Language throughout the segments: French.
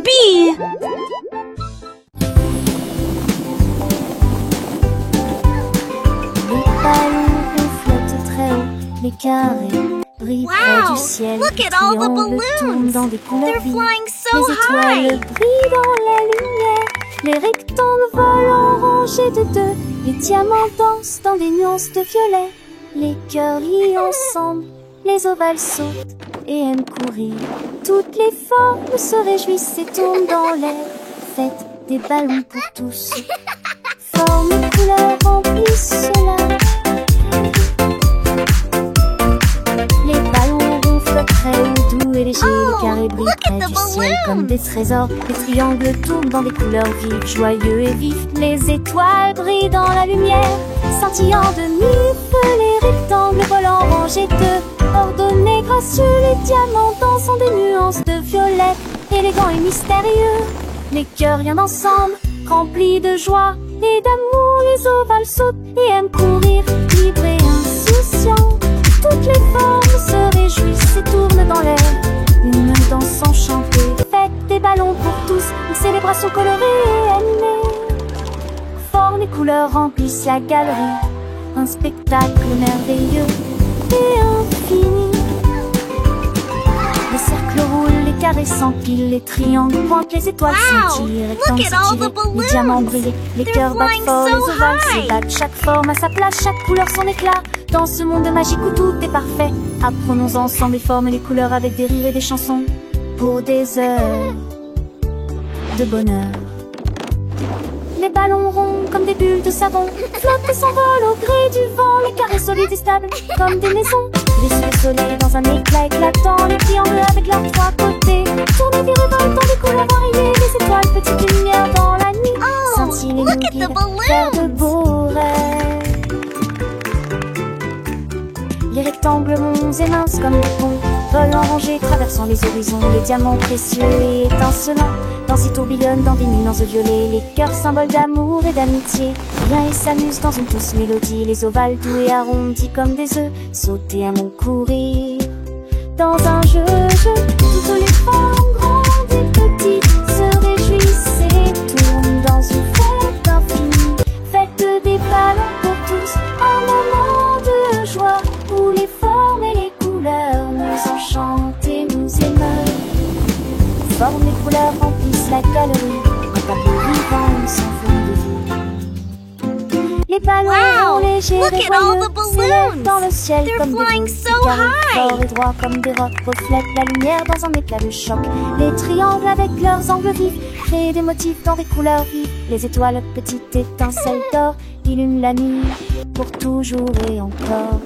baby! Les ballons flottent très haut, les carrés brillent près du ciel. Look at all the Triangles tournent balloons! dans des couleurs They're vives. flying so Les étoiles high! brillent dans la lumière. Les rectangles volent en rangées de deux. Les diamants dansent dans des nuances de violet. Les cœurs rient ensemble. Les ovales sautent et aiment courir. Toutes les formes se réjouissent et tournent dans l'air. Faites des ballons pour tous. Formes et couleurs remplissent cela. Les ballons ronflent très haut, doux et légers. Les carrés brillent look at près the du ciel balloons. comme des trésors. Les triangles tournent dans des couleurs vives, joyeux et vifs. Les étoiles brillent dans la lumière, scintillant de mille feux. Les rectangles volent en rangées de ordonnés, gracieux. Les diamants dansent en des nuances de violet, élégants et mystérieux. Les cœurs rien ensemble, remplis de joie et d'amour. Les ovales sautent et aiment courir, libres et insouciants. Toutes les formes se réjouissent et tournent dans l'air. Une danse enchantée, faites des ballons pour tous. Une célébration colorée et animée. Formes et couleurs remplissent la galerie. Un spectacle merveilleux et infini. Les cercles roulent, les carrés s'empilent, les triangles pointent, les étoiles scintillent, les rectangles look at all the s'étirent, balloons. les diamants brillent, les They're cœurs battent flying fort, so les ovales high. s'ébattent, chaque forme a sa place, chaque couleur son éclat. Dans ce monde magique où tout est parfait, apprenons ensemble les formes et les couleurs avec des rires et des chansons pour des heures de bonheur. Les ballons ronds comme des bulles de savon flottent et s'envolent au gré du vent. Les carrés solides et stables comme des maisons. Les cieux soleils dans un éclat éclatant. Les triangles avec leurs trois côtés tournent et virevoltent dans des couleurs variées. Les étoiles, petites lumières dans la nuit, scintillent et nous look at the guident balloons. vers de beaux rêves. Les rectangles ronds et minces comme des ponts volent en rangées, traversant les horizons. Les diamants précieux et étincelants dansent et tourbillonnent dans des nuances de violet. Les cœurs symboles d'amour et d'amitié rient et s'amusent dans une douce mélodie. Les ovales doux et arrondis comme des œufs sautent et aiment courir dans un jeu. Toutes les formes grandes et petites se réjouissent et tournent dans une fête infinie. Faites des ballons pour tous, un moment de joie où les formes et les couleurs nous enchantent et nous émeuvent. Formes et couleurs remplissent la galerie, un tableau vivant sans fond de vie. Les ballons Wow, légers look et at all joyeux the balloons. s'élèvent dans le ciel They're comme des flying boules. so Les carrés high. forts et droits comme des rocs reflètent la lumière dans un éclat de choc. Les triangles avec leurs angles vifs créent des motifs dans des couleurs vives. Les étoiles, petites étincelles d'or, illuminent la nuit pour toujours et encore.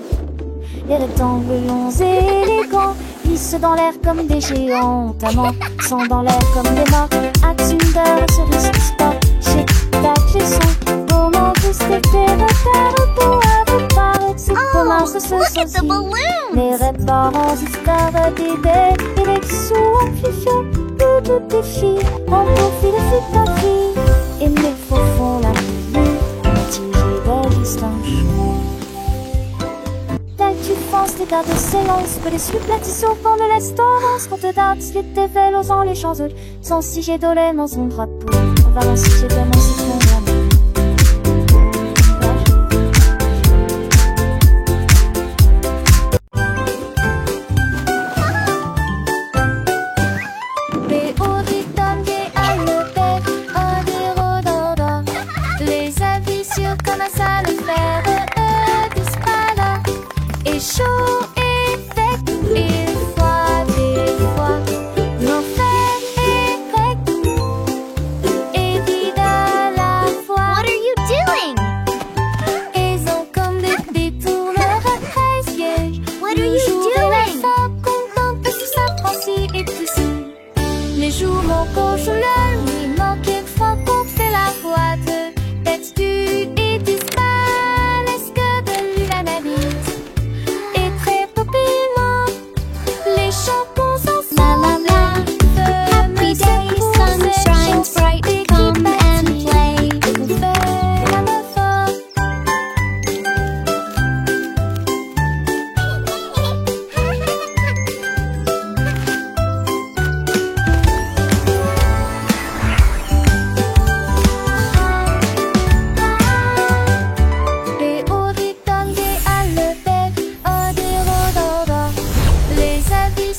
Les rectangles longs et élégants glissent dans l'air comme des géants. Amants sont dans l'air comme des morts. Atsunder, cerise du sport. Chez tac, chez son. Moment tous les terres pour avoir ce commun se Look at the socie. balloons. Les réparants histoires d'idées et les sous amplifiés. Toutes les filles ont profil de ta fille. Et les faux font la vie, mitigée de distance. Tu penses les dates de séance, que les suppletitions au fond de l'estorance, quand te dates, les tévels osant les champs, sans si j'ai dolé dans son drapeau, on va lancer chez toi, mon citron, les avis sur comment ça le faire, chaud et sec, et froid et froid. L'enfer est grec et vide à la fois. What are you doing? Ils ont comme des détourneurs à 13 pièges. What are you doing? Content que tout s'apprentit et tout si. Les jours manquent sur la nuit, manquent fois qu'on fait la boîte. Tête du et du span, est-ce que de l'analyse? Les chacons sont la happy day, sun shines bright, come and play.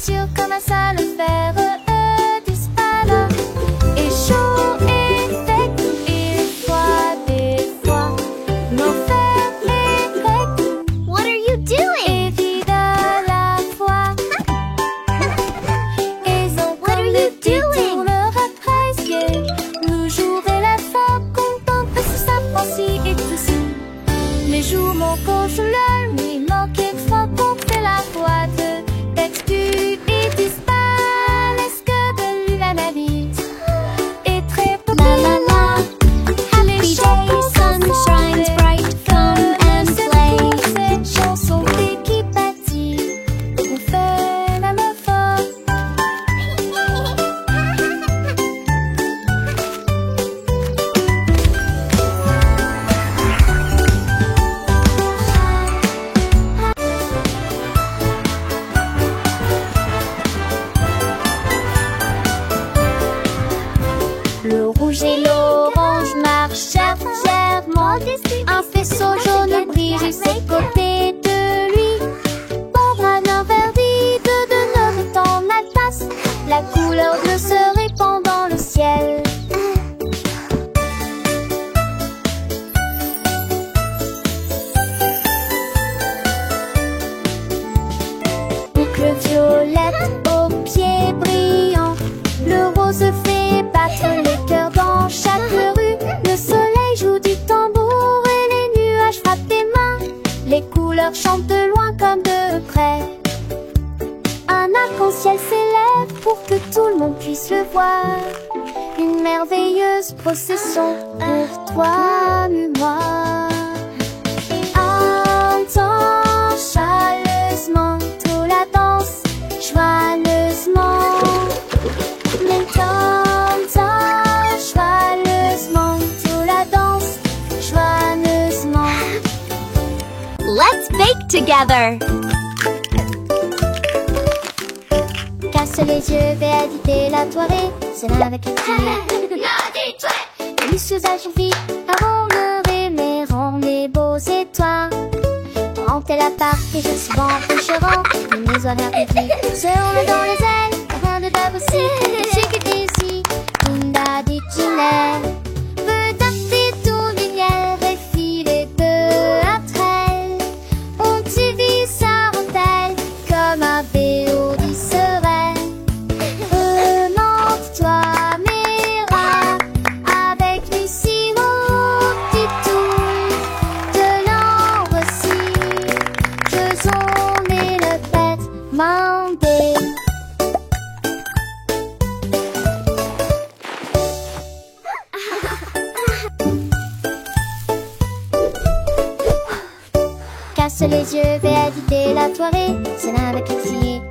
sûr comme un salopère d'Hispana. Et chaud et sec, et froid des fois, mauvais et grec. What are you doing? Et vide à la fois. Et What are you doing? le jour et la fin, contemple sous sa pensée et tout ça. Les jours manquent sur le nuit, manquent fois qu'on fait la boîte. Texte et disparaît, est-ce que de lui la vie est très peu. La la la. Happy day, sun shines bright, come and play. Cette chanson qui bâtit, on fait même fort. Le rouge et l'orange marchèrent fièrement. Un faisceau jaune brille juste à côté de lui. Bon bras d'un verdit de notre temps passe. La couleur bleue se répand dans le ciel. Boucle violette aux pieds brillants. Le rose fait battre les cœurs dans chaque rue. Le soleil joue du tambour et les nuages frappent des mains. Les couleurs chantent de loin comme de près. Un arc-en-ciel s'élève pour que tout le monde puisse le voir. Une merveilleuse procession pour toi et moi. Entends chaleureusement tout la danse, joyeusement. Mais t'entends joyeusement tout la danse, joyeusement. Let's bake together. Casse les yeux, véalité la soirée, c'est là avec les filles. Les usages sont vite, avant de rêver, rend les beaux étoiles. Quand elle a parti, je suis bon, coucherant, mes horaires publics. Serons dans les ailes, rien de d'abossé, j'ai quitté ici, Linda dit Ginelle. Peut-être tout lumière et filet de la traîne. On t'y vit sa rentelle, comme un béo du serein. Remonte-toi, Mira, avec du sirop, du tout, de l'ambre aussi. Faisons et le fête, mandé. Casse les yeux, véalité la soirée, c'est là avec les filles.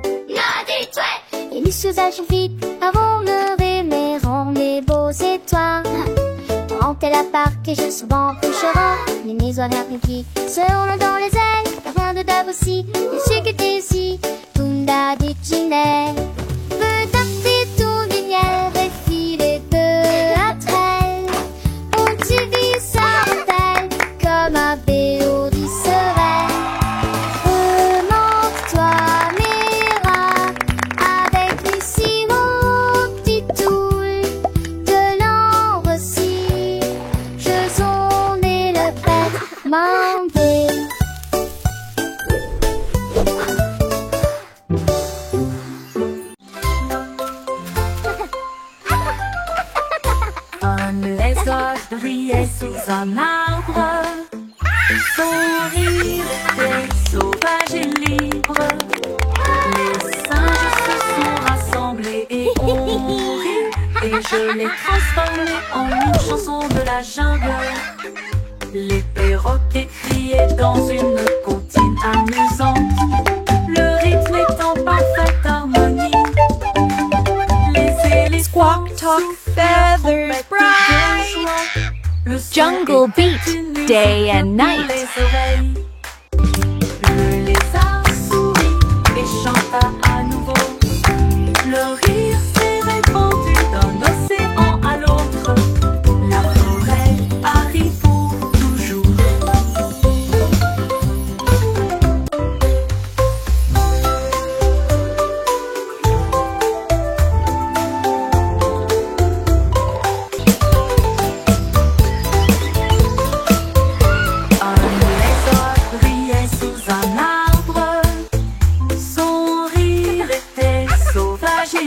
Et les usages vite, avant le rêver, rend les beaux étoiles. Quand elle a parqué, je suis bon couchera, les maisons républiques. Serons dans les ailes, rien de d'ab aussi, les chics étaient ici, Tunda dit Ginelle. Peut-être tout lumière et filet de la traîne. On t'y vit sa rentelle, comme un béo du serein. Remonte-toi, Mira, avec du sirop, du toul, de l'ambre aussi. Je sonne et le prêtre mandé. Un oiseau brillait sous un arbre. Son rire était sauvage et libre. Les singes se sont rassemblés et ont ri. Et je l'ai transformé en une chanson de la jungle. Les perroquets criaient dans une comptine amusante. Le rythme est en parfaite harmonie. Les éléphants Squawk, talk, feathers bright. Jungle beat, day and night. Le lézard sourit et chanta à nouveau. Le rire s'est répandu d'un océan à l'autre. La forêt arrive pour toujours.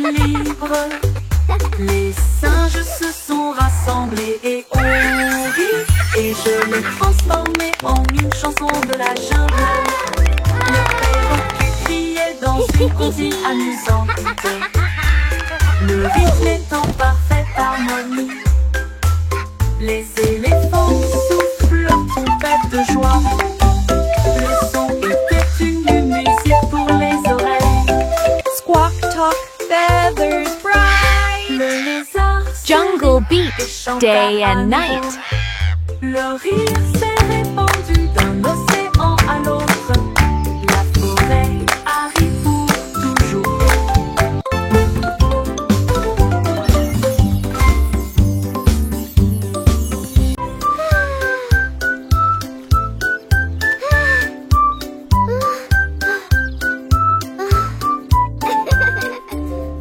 libre. Les singes se sont rassemblés et ont ri. Et je l'ai transformé en une chanson de la jungle. Le perroquet criait dans une comptine amusante. Le rythme est en parfaite harmonie. Les éléphants soufflent trompette de joie. Le son était une musique pour les oreilles. Squawk, talk, feathers bright. Le lézard Jungle beat, chanta day à and nouveau. night. Le rire s'est répandu d'un océan à l'autre. La forêt arrive pour toujours.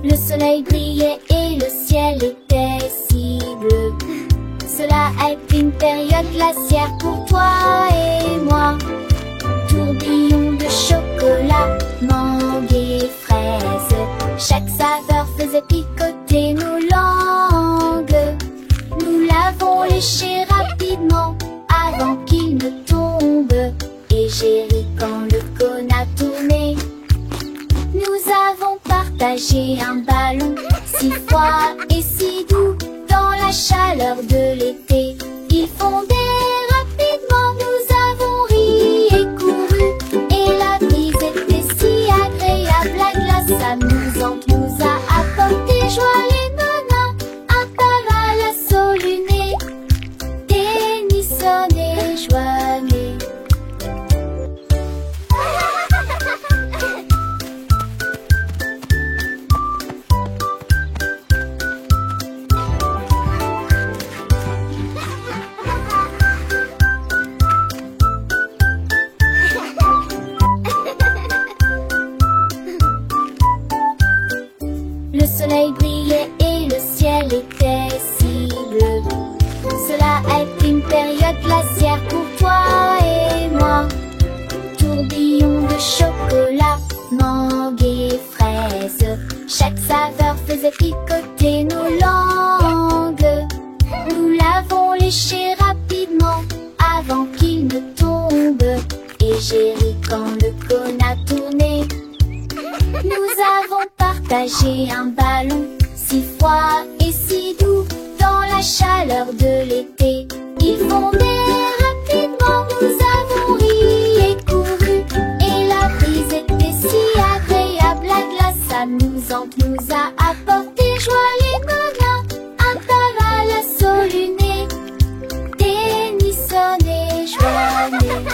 Le soleil brillait et le ciel était si bleu. Cela a été une période glaciaire pour toi et moi. Tourbillon de chocolat, mangue et fraise. Chaque saveur faisait picoter nos langues. Nous l'avons léché rapidement avant qu'il ne tombe. Et j'ai ri quand le cône a tourné. Nous avons partagé un ballon si froid et si doux dans la chaleur de l'été. Il fondait rapidement, nous avons ri et couru. Et la brise était si agréable, la glace amusante nous a apporté joie. Les nanas, un taval à soluné, Tennyson et Joannet. Le soleil brillait et le ciel était si bleu. Cela a été une période glaciaire pour toi et moi. Tourbillon de chocolat, mangue et fraise. Chaque saveur faisait picoter nos langues. Nous l'avons léché rapidement avant qu'il ne tombe. Et j'ai ri quand le cône a tourné. Nous avons partagé un ballon si froid et si doux dans la chaleur de l'été. Il fondait rapidement, nous avons ri et couru. Et la brise était si agréable, la glace amusante nous a apporté joie. Les nanas, un taval à soluné, Tennyson et Joannet.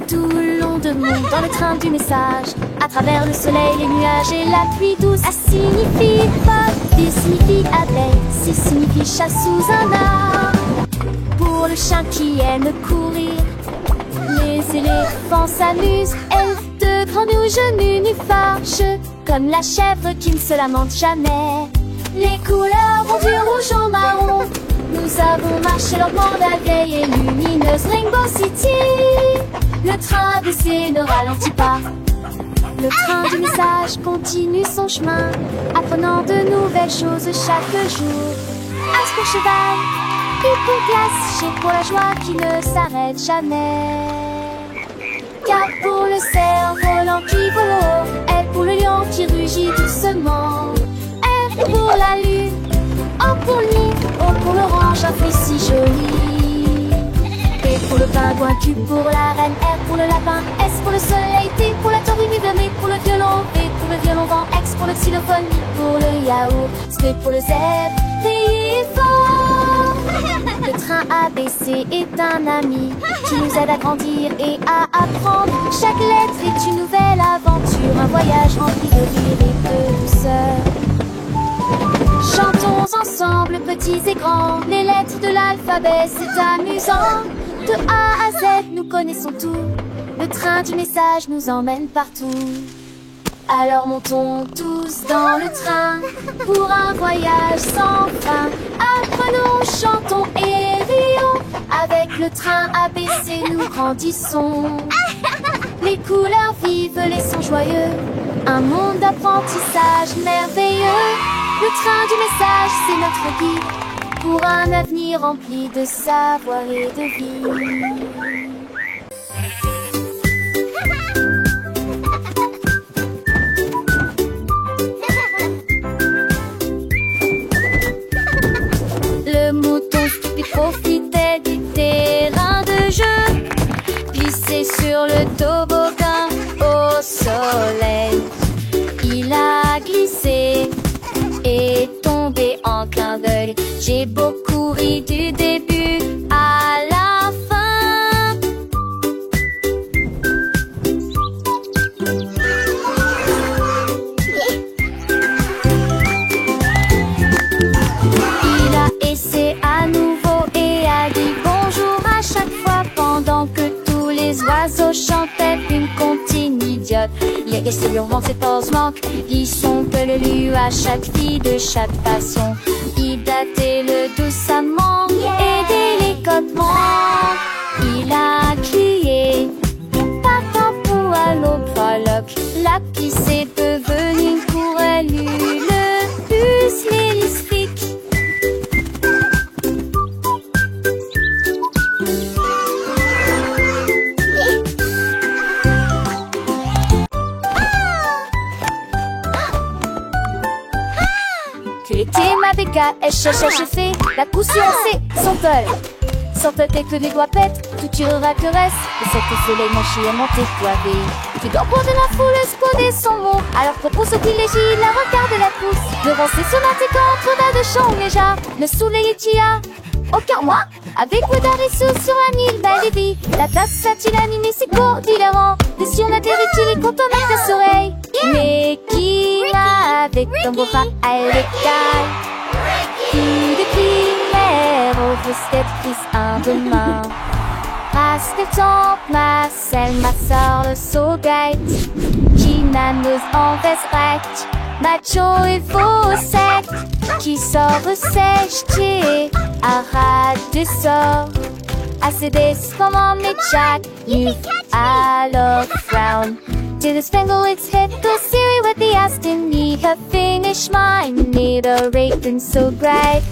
Tout le long de monde dans le train du message, à travers le soleil, les nuages et la pluie douce. A signifie pas, B signifie abeille, C signifie chat sous un arbre. Pour le chien qui aime courir, les éléphants s'amusent. Elf de grands nez aux genoux nus fâcheux, comme la chèvre qui ne se lamente jamais. Les couleurs vont du rouge au marron. Nous avons marché lentement la vieille et lumineuse Rainbow City. Le train baissé ne ralentit pas. Le train du message continue son chemin, apprenant de nouvelles choses chaque jour. As pour cheval, U pour glace, G pour la joie qui ne s'arrête jamais. K pour le cerf-volant qui vole haut, L pour le lion qui rugit doucement. R pour la lune, O pour le nid, O pour l'orange, un fruit si joli. P pour le pingouin, Q pour la reine, R pour le lapin, S pour le soleil, T pour la tortue, M pour le violon, V pour le violon vent, X pour le xylophone, I pour le yaourt, S pour le zèbre, T fort. Le train ABC est un ami qui nous aide à grandir et à apprendre. Chaque lettre est une nouvelle aventure, un voyage rempli de rire et de douceur. Chantons ensemble, petits et grands, les lettres de l'alphabet, c'est amusant. De A à Z, nous connaissons tout. Le train du message nous emmène partout. Alors montons tous dans le train pour un voyage sans fin. Apprenons, chantons et rions. Avec le train ABC, nous grandissons. Les couleurs vives, les sons joyeux. Un monde d'apprentissage merveilleux. Le train du message, c'est notre guide pour un avenir rempli de savoir et de vie. Le mouton stupide profitait du terrain de jeu, glissé sur le toboggan au soleil. Il a glissé et tombé en clin d'œil. J'ai beaucoup ri du début à la fin. Il a essayé à nouveau et a dit bonjour à chaque fois pendant que tous les oiseaux chantaient une comptine idiote. Il est resté hurlant ses pauses manquent, ils sont peu le lu à chaque fille de chaque façon. Il datait le doucement et délicatement. Il a crié papa pour à l'autre fraloc. La pisse est devenue une courelle, le bus l'électrique. Ma béca, elle cherche à chauffer, la poussière c'est son tol. Sans tête que les doigts pètent, tout tirera que reste. Et cette soleil mon chien monté poivé. Tu dois prendre la foule, exploder son mot. Alors propose au privilégie, la regarde la pousse. Devant ses sonates contre la de chant déjà. Le soleil est tia. Aucun moi, avec le d'Arissou sur un île belle et vie. La tasse a-t-il animé ses cours différents. Et si on a des rituels quand on a des oreilles. Mais qui va avec ton beau bras à l'écaille. Tout de primaire au step prise un demain. Passe le temps, Marcel, ma soeur, le saugite. Qui n'annonce en veste macho et faux sec. Qui sort sèche, qui arrête de sort. Assez comment mais Jack, you alors frown. To the spangle its head, go Siri with the Aston. Need have finished mine, need a raven so bright.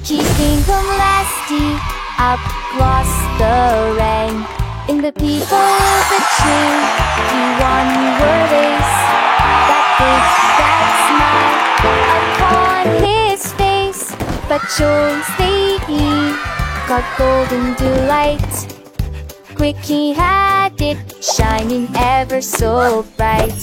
Keeping them lasty, up across the rain. In the people of the tree, you won your race. That big, that smile upon his face. But Jones they got golden delight. Quick he had it, shining ever so bright.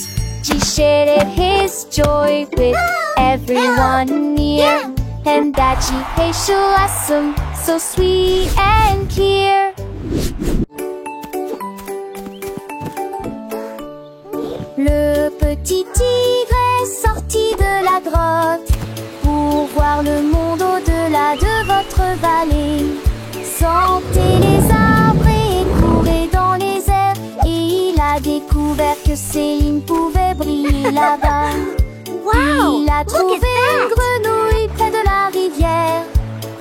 He shared his joy with everyone near. And that she facial awesome, so sweet and clear. Le petit tigre est sorti de la grotte pour voir le monde au-delà de votre vallée. Sentez les arbres et courez dans les airs. Et il a découvert que Céline pouvait briller là-bas. Wow! Il a trouvé une grenouille près de la rivière,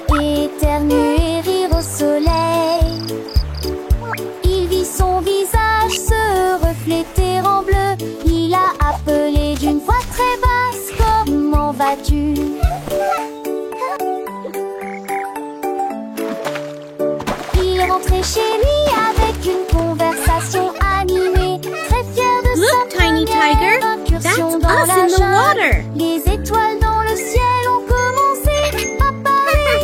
éternuer et rire au soleil. Il vit son visage se refléter en bleu. Il a appelé d'une voix très basse, comment vas-tu? Il est rentré chez lui avec une conversation animée, très fier de Look, sa Tiny première Tiger, incursion that's dans us la in the jungle. water. Les étoiles dans le ciel ont commencé à parler.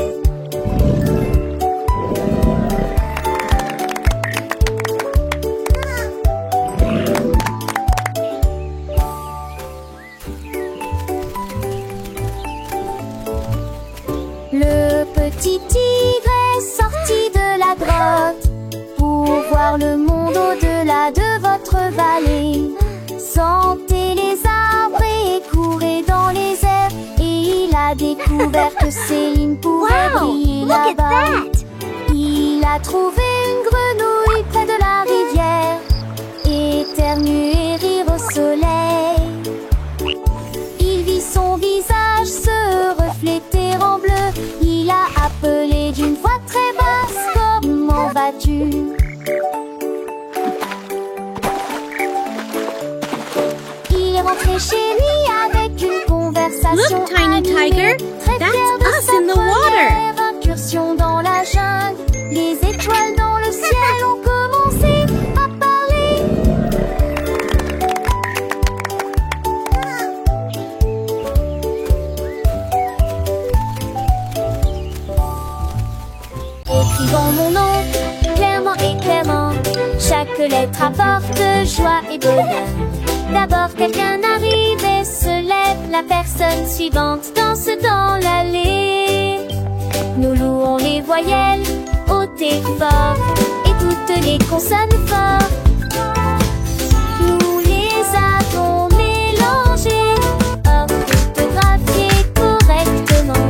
Le petit tigre est sorti de la grotte pour voir le monde au-delà de votre vallée. Sentez les arbres et courez dans les airs. Et il a découvert que Céline pouvait briller là-bas. Il a trouvé une grenouille près de la rivière, éternuer et rire au soleil. rentrer chez lui avec une conversation. Look, Tiny animée. Tiger, Très that's fier de us sa in the water. première incursion dans la jungle. Les étoiles dans le ciel ont commencé à parler. Écrivons mon nom, clairement et clairement. Chaque lettre apporte joie et bonheur. D'abord quelqu'un arrive et se lève. La personne suivante danse dans l'allée. Nous louons les voyelles hautes et fortes et toutes les consonnes fortes. Nous les avons mélangées, orthographiées correctement.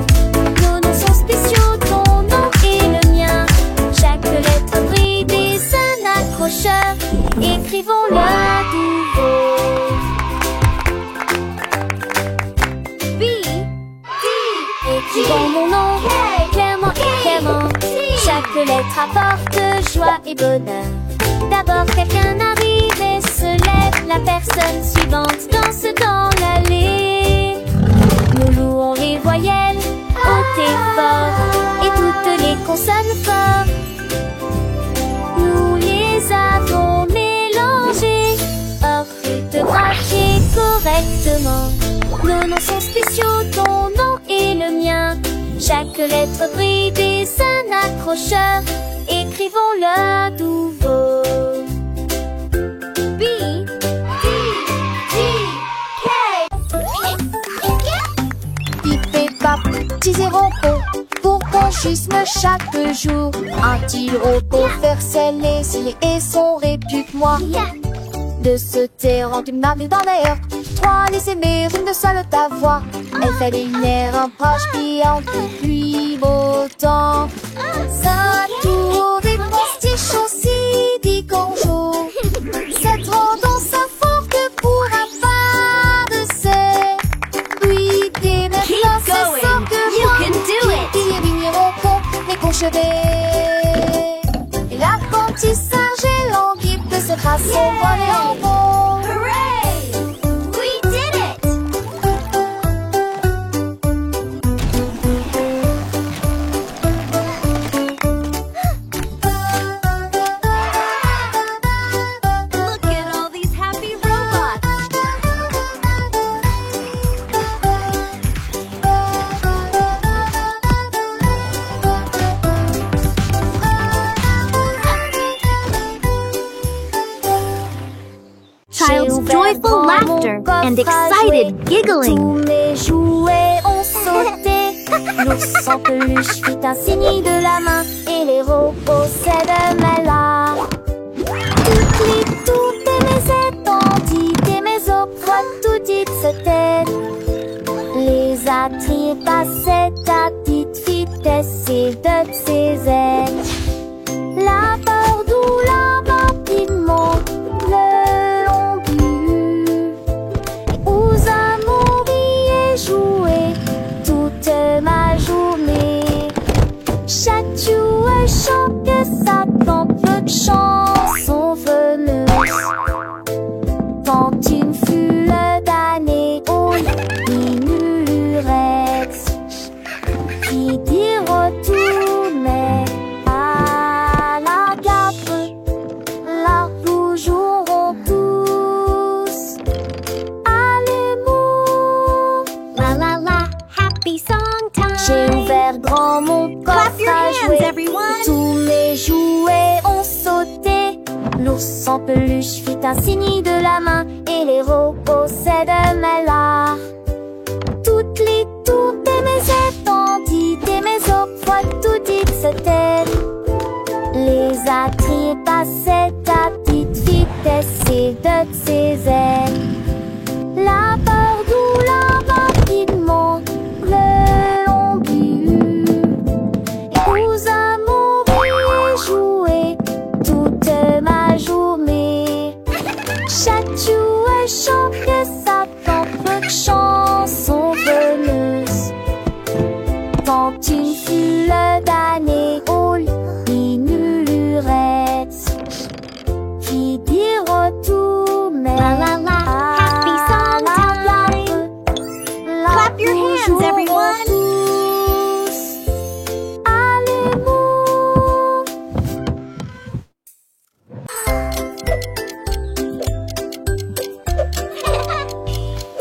Nos noms sont spéciaux, ton nom et le mien. Chaque lettre brille des un accrocheur. Écrivons-le à nouveau. B, D. Écrivons mon nom, clairement et clairement. Chaque lettre apporte joie et bonheur. D'abord quelqu'un arrive et se lève. La personne suivante danse dans l'allée. Nous louons les voyelles hautes et fortes et toutes les consonnes fortes. Nous les avons mélangées, orthographiées correctement. Nos noms sont spéciaux, ton nom et le mien. Chaque lettre brille des un accrocheur. Écrivons-le à nouveau. B, D, G, K. Pip et pap, petits et robots, pour qu'on chuisme chaque jour. Un-t-il robot faire sceller et son répuque-moi. De se taire en une marque dans l'air. Trois, les aimer, une de seule ta voix. Elle fait des nerfs, un proche client depuis beau temps. Sa tour des postiches aussi dit bonjour. Cette tendance à forte pourra pas de ses. Oui, dès maintenant, c'est ça que You moi. can do it. Qui vigneront con, les conchevés. Et l'apprentissage et l'anguille de cette race sont volés en bon. Hooray! We did it! Look at all these happy robots. Child's joyful laughter and excited giggling. Tous mes jouets ont sauté. L'ours en peluche fit un signe de la main et les robots s'aident-là. Toutes et mes étendues et mes autres tout dites se têtent. Les attraits passaient à petite vitesse et de ses ailes. La bordou, la rapidement, le long but. Aux amours et jouer toute ma journée. Chaque jouet chante sa peu de chansons veneuses. Quand une fut d'année aux minurettes qui dit retournait à la gare, là nous jouerons tous à l'amour. La la la, happy song time! J'ai ouvert grand mon coffre Clap your à hands, jouer. everyone. Tous mes jouets ont sauté. L'ours en peluche fit un signe de la main et les robots s'aident-là. Toutes les tours et mes étendues et mes autres tout dites se têtent. Les attraits passaient à petite vitesse et de ses ailes. La bordou, la rapidement, le long but. Et aux amours et jouer toute ma journée. Chaque jouet chante sa propre chanson veneuse. Quand une fut d'année aux minurettes qui dit retournait La la la, happy song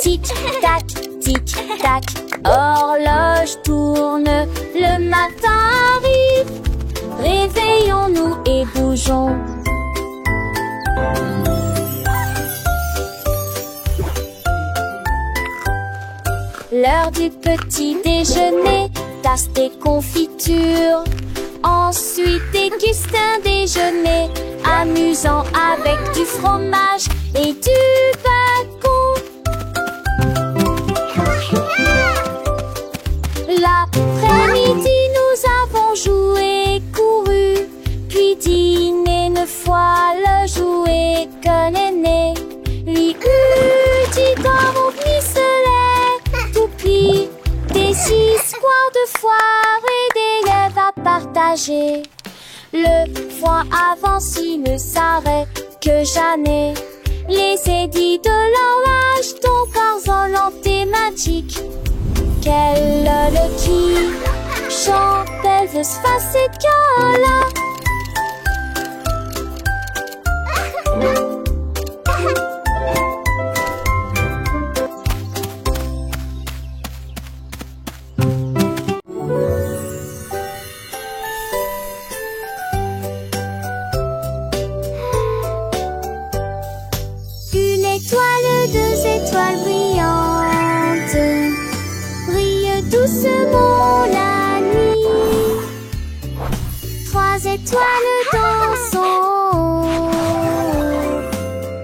Tic-tac, tic-tac, horloge tourne, le matin arrive. Réveillons-nous et bougeons. L'heure du petit déjeuner, tasse des confitures. Ensuite, dégustin déjeuner, amusant avec du fromage et du bacon. L'après-midi, nous avons joué, couru, puis dîné 9 fois le jouet que l'aîné lui eut dit dans mi-soleil, toupie, des histoires de foire et des rêves à partager. Le foin avance, il ne s'arrête que jamais. Les édits de l'horloge, ton corps en thématique. Quelle le qui chante, elle veut se passer de là. Une étoile, 2 étoiles brillantes brillent doucement la nuit. 3 étoiles dansant,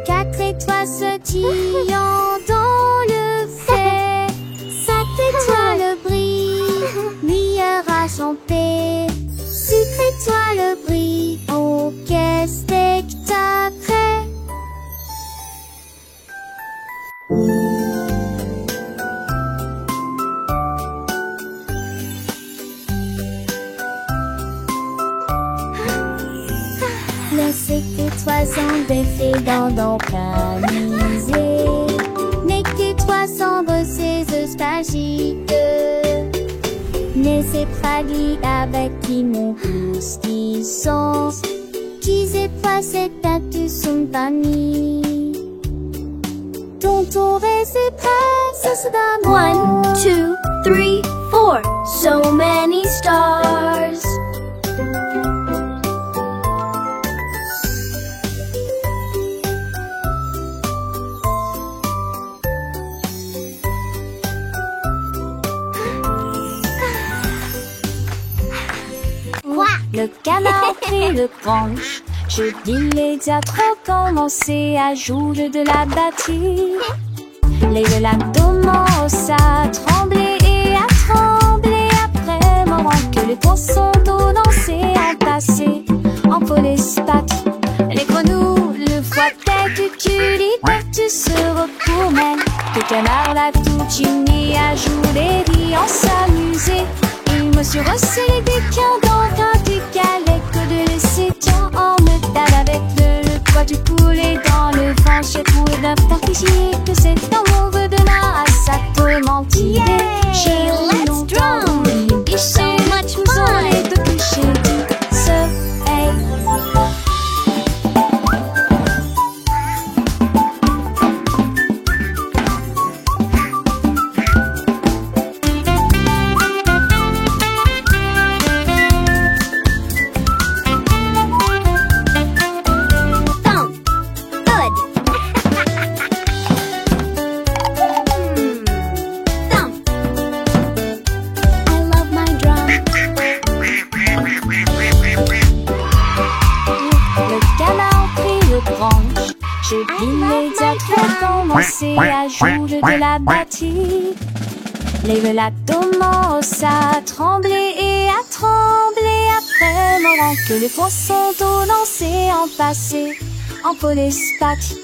4 étoiles sautillant dans le fait. 5 étoiles brillent, meilleur à chanter. 6 étoiles brillent, au quel spectacle. Les étoiles sont défait dans ton camisé. N'est que 300 ces espagites. N'est c'est fragile avec qui mon pouce qui sont. Qui c'est pas cette tête son panier. Ton tour est c'est prêt, ça c'est d'amour. 1, 2, 3, 4. So many stars. Le canard prit le branche. Je dis les diatres commencer à jouer de la batterie. Les lacs commencent à trembler et à trembler après moment que les poissons d'eau dansaient entassés en polyspath. Les grenouilles, le foie tête, tu liberté se retournent. Le canard l'a tout uni à jouer et en s'amuser. Il me suis resserré des quins dans un du galet que de laisser tant en métal avec le poids du poulet dans le ventre pour d'un partigier que c'est un mauvais de la à sa mentir. Yay! Let's drum! It's so much fun! Et de coucher du soleil. Thump! Good! Thump! I love my drum. Le canard prit le branche. Je dis les diatres commencer à jouer de la batterie. Les lacs commencent à trembler et à trembler après moment que les poissons d'eau dansaient en passé en polyspath.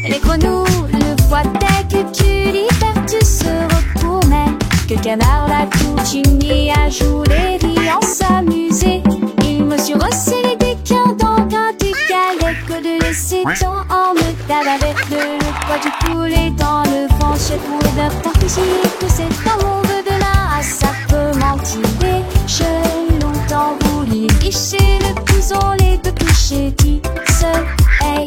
Les grenouilles, le foie tête, tu liberté se retournent. Que le canard l'a tout uni à jouer et en s'amuser. Il me suis resserré des quins dans un du galet que de laisser tant en métal avec le poids du poulet dans le ventre pour d'un partigier que c'est un mauvais de là à ça peut mentir. J'ai longtemps voulu licher le couson les deux couchers du soleil.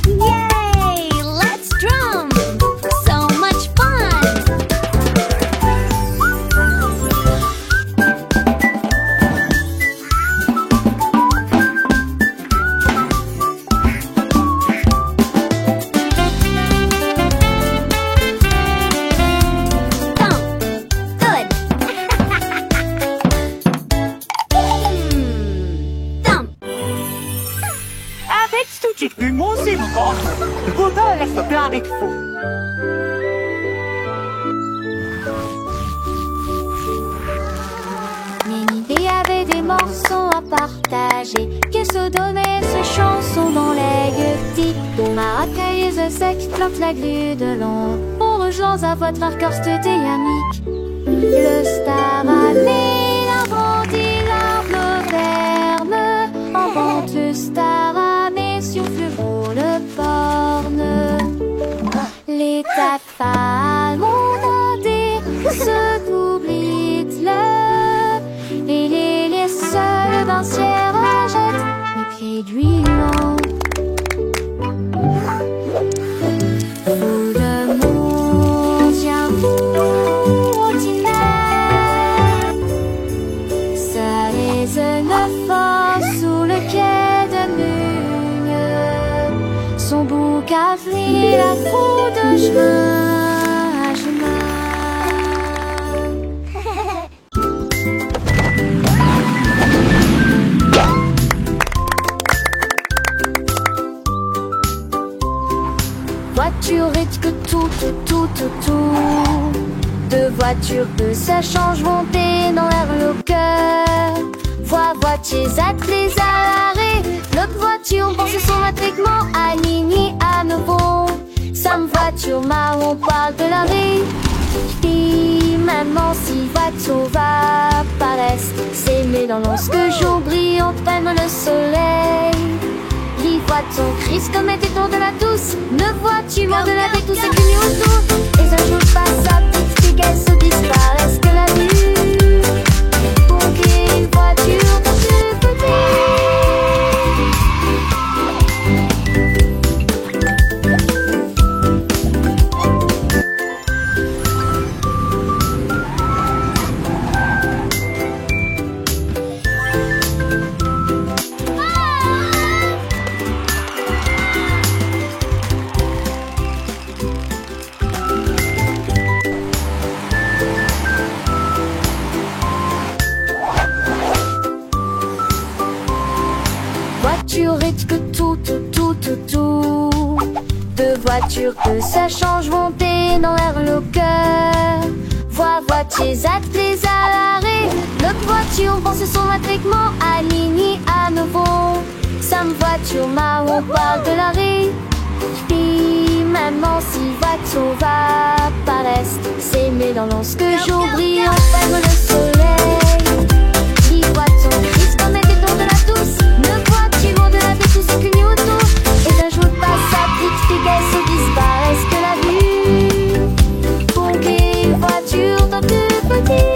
Yay! Rudolph plein avec fou. Ménidée avait des morceaux à partager, que se donnait ces chansons dans les gueutis. Maracailleuse sec, plante la glu de long. On rejoint à votre marqueur amique. Le star allait la grandit, l'arbre ferme. En vente le star amé sur fluo le borne. Les tafales m'ont demandé ce qu'oublie le. Et les seuls d'un ciel rachètent mes pieds d'huilant. Fou de monde, tiens fou ordinaire. Ça les neuf sous le quai de Mugne. Son bouc a frit la trou de chemin à chemin. Voiture et que tout. Deux voitures que ça change monter dans l'air le cœur. Voitiers attelés à l'arrêt. Notre voiture pensait somatiquement alignée à nouveau. Sam voiture marron parle de l'arrêt. Puis maman si voiture va paraître s'aimer dans lorsque jour brille on prenne le soleil. Les voitures crise comme était tour de la douce. Ne vois-tu loin de la vie tout ce qui est autour. Et un jour passe sa petite fille qu'elle se disparaisse que la vue. Pour qu'une voiture dans le côté. Voiture et que tout. Deux voitures que ça change monter dans l'air le cœur. Voitiers attelés à l'arrêt. Notre voiture pensait somatiquement alignée à nouveau. Sam voiture marron parle de l'arrêt. Puis maman si voiture va paraître s'aimer dans lorsque jour brille on ferme le soleil. Les voitures crise comme était tour de la douce. Ne vois-tu loin de la vie tout ce qu'il y a autour. Et d'un jour passe sa petite fille qu'elle se disparaisse que la vue. Pour qu'une voiture dans deux petits.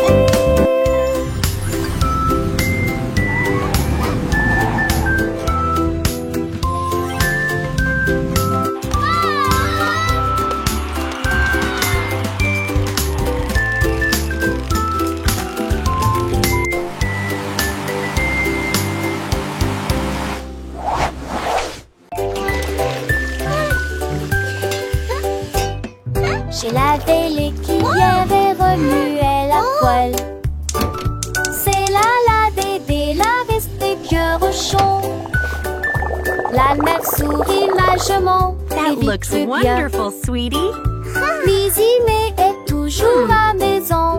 J'ai lavé les qui avait remué la poêle. C'est là la Dédé, la veste des cœurs chauds. La mère sourit lâchement. That looks wonderful, sweetie. Lizzie est toujours à maison.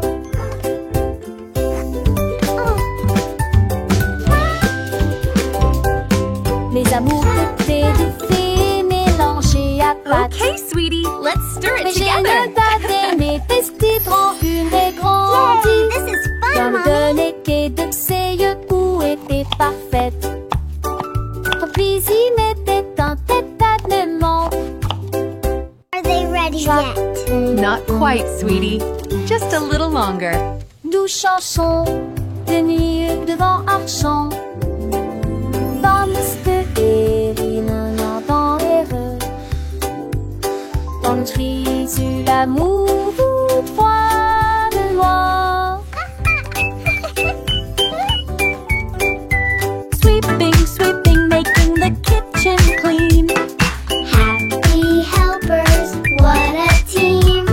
Les amours étaient de fées mélangées à pâte. Okay, sweetie, let's stir Mais it j'ai together. une date mes petits une et grandie. This is fun, Dans le Mommy. donné qu'est de ses yeux où était parfaite. Lizzie mettait un tête-à-tellement. Are they ready yet? Not quite, sweetie. Just a little longer. Douze chansons de nuit devant Archant. Dans dans l'erreur. Dans le tri sur l'amour froid de loin. Sweeping, making the kitchen clean. Happy helpers, what a team.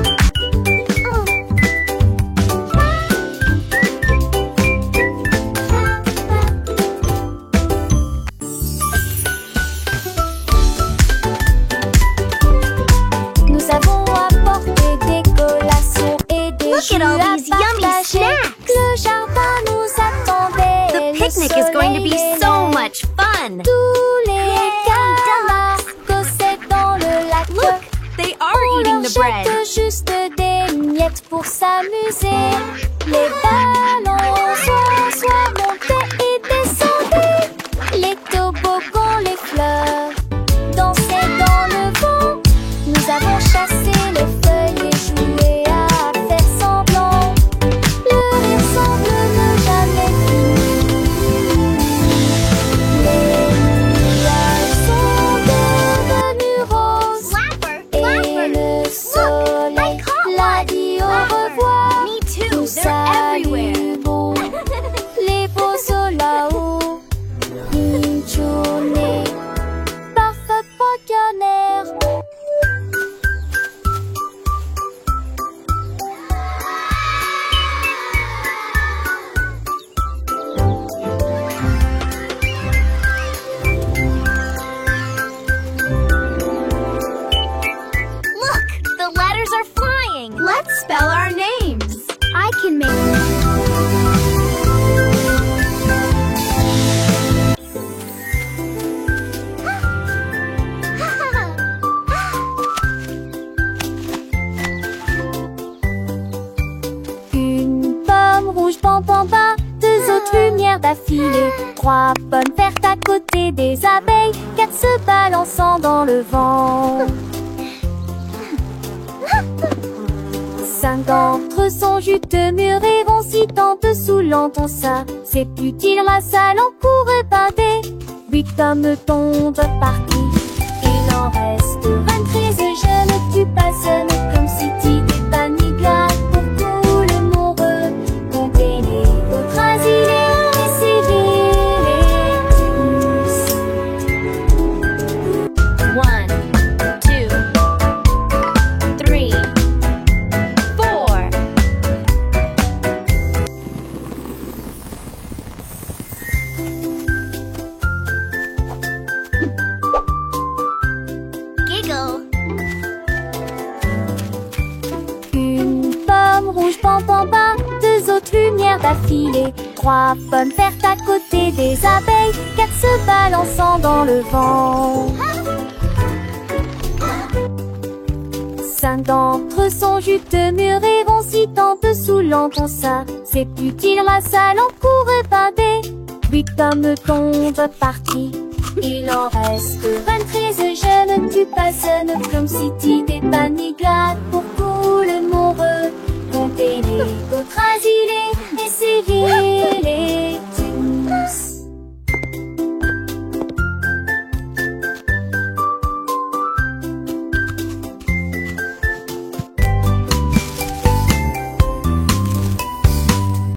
all these yummy snacks. Le jardin nous attendait. The picnic is going to be so much fun. Tous les camarades causaient dans le lac. Look, they are On eating leur the bread. jette juste des miettes pour s'amuser. Les ballons soit montaient et descendaient. Les toboggans, les fleurs dansaient dans le vent. Nous avons chassé les feuilles et joué à faire semblant. Le rire semble ne jamais finir. Les nuages sont devenus roses. Et le soleil l'a dit au revoir. Me too, Nous they're everywhere. saluons les beaux là-haut. Une journée parfaite pour canard. Look, the letters are flying. Let's spell our names. I can make Une pomme rouge, pam pam pam, deux autres lumières d'affilée, trois pommes vertes à côté des abeilles, quatre se balançant dans le vent. Cinq d'entre eux sont juteux, mûrs et roncis, tant dessous l'entend ça. C'est utile, la salle en cours et pâté. Huit hommes tombent partis, il en reste 23. Je ne tue pas, ce n'est comme si tu n'étais pas ni glace. Pour tout le monde, comptez les autres asilés, et civils et 1, 2, 3, 4. Giggle. Une pomme rouge, pam pam pam, deux autres lumières d'affilée, trois pommes vertes à côté des abeilles, quatre se balançant dans le vent. Cinq d'entre eux sont juteux, mûrs et roncis, tant dessous l'entend ça. C'est utile, la salle en cours et pâté. Huit hommes tombent partis, il en reste 23. Je ne tue pas, ce n'est comme si tu n'étais pas ni glace. Pour tout le monde, comptez les autres asilés, et civils et